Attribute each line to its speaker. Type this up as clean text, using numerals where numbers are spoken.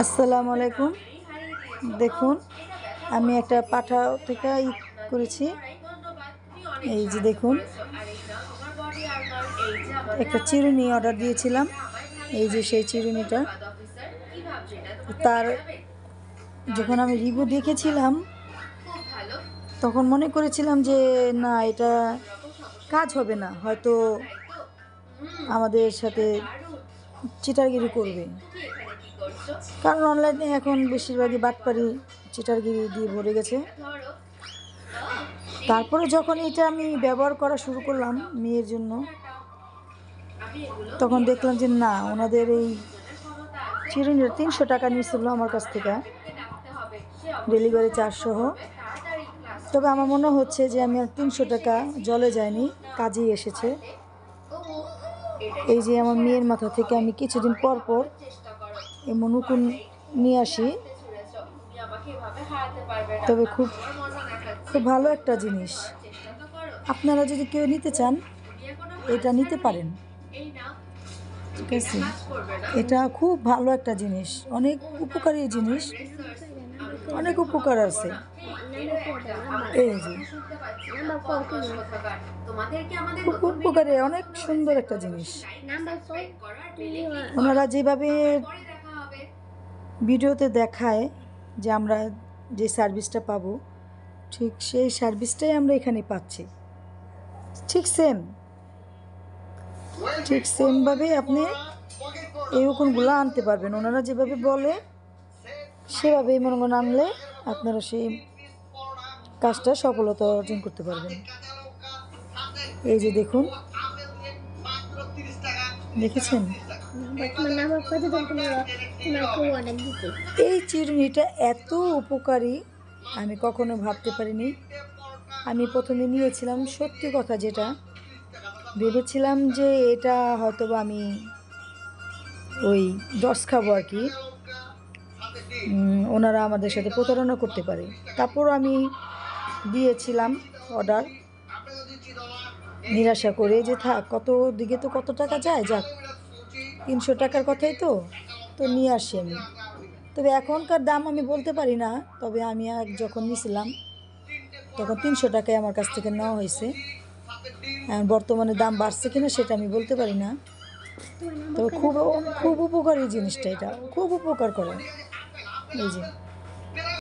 Speaker 1: আসসালামু আলাইকুম। দেখুন, আমি একটা পাঠা থেকে করেছি। এই যে দেখুন, একটা চিরুনি অর্ডার দিয়েছিলাম। এই যে সেই চিরুনিটা। তার যখন আমি রিভিউ দেখেছিলাম তখন মনে করেছিলাম যে না, এটা কাজ হবে না, হয়তো আমাদের সাথে চিটারগিরি করবে। কারণ অনলাইনে এখন বেশিরভাগই বাটপারি চিটারগিরি দিয়ে ভরে গেছে। তারপরে যখন এটা আমি ব্যবহার করা শুরু করলাম মেয়ের জন্য, তখন দেখলাম যে না, ওনাদের এই চিরুনিটা 300 টাকা নিয়েছিল আমার কাছ থেকে, ডেলিভারি চার্জ সহ। তবে আমার মনে হচ্ছে যে আমি আর 300 টাকা জলে যায়নি, কাজেই এসেছে। এই যে আমার মেয়ের মাথা থেকে আমি কিছুদিন পর পর এমন উকুন নিয়ে আসি। তবে খুব খুব ভালো একটা জিনিস। আপনারা যদি কেউ নিতে চান, এটা নিতে পারেন। ঠিক আছে, এটা খুব ভালো একটা জিনিস, অনেক উপকারী জিনিস, অনেক উপকার আছে। এই যে খুব উপকারী, অনেক সুন্দর একটা জিনিস। ওনারা যেভাবে ভিডিওতে দেখায় যে আমরা যে সার্ভিসটা পাবো, ঠিক সেই সার্ভিসটাই আমরা এখানে পাচ্ছি। ঠিক সেমভাবে আপনি এই উকুনগুলো আনতে পারবেন। ওনারা যেভাবে বলে সেভাবেই মনে করেন আনলে আপনারা সেই কাজটা সফলতা অর্জন করতে পারবেন। এই যে দেখুন, দেখেছেন? এই চিরুনিটা এত উপকারী আমি কখনো ভাবতে পারিনি। আমি প্রথমে নিয়েছিলাম, সত্যি কথা যেটা, ভেবেছিলাম যে এটা হয়তো বা আমি ওই ডস খাবো আর কি, ওনারা আমাদের সাথে প্রতারণা করতে পারে। তারপর আমি দিয়েছিলাম অর্ডার নিরাশা করে, যে থাক, কত দিকে তো কত টাকা যায়, যাক 300 টাকার কথাই তো নিয়ে আসি আমি। তবে এখনকার দাম আমি বলতে পারি না, তবে আমি যখন নিয়েছিলাম তখন 300 টাকায় আমার কাছ থেকে নেওয়া হয়েছে। বর্তমানে দাম বাড়ছে কিনা সেটা আমি বলতে পারি না। তবে খুব খুব উপকারী জিনিসটা, এটা খুব উপকার করে। এই যে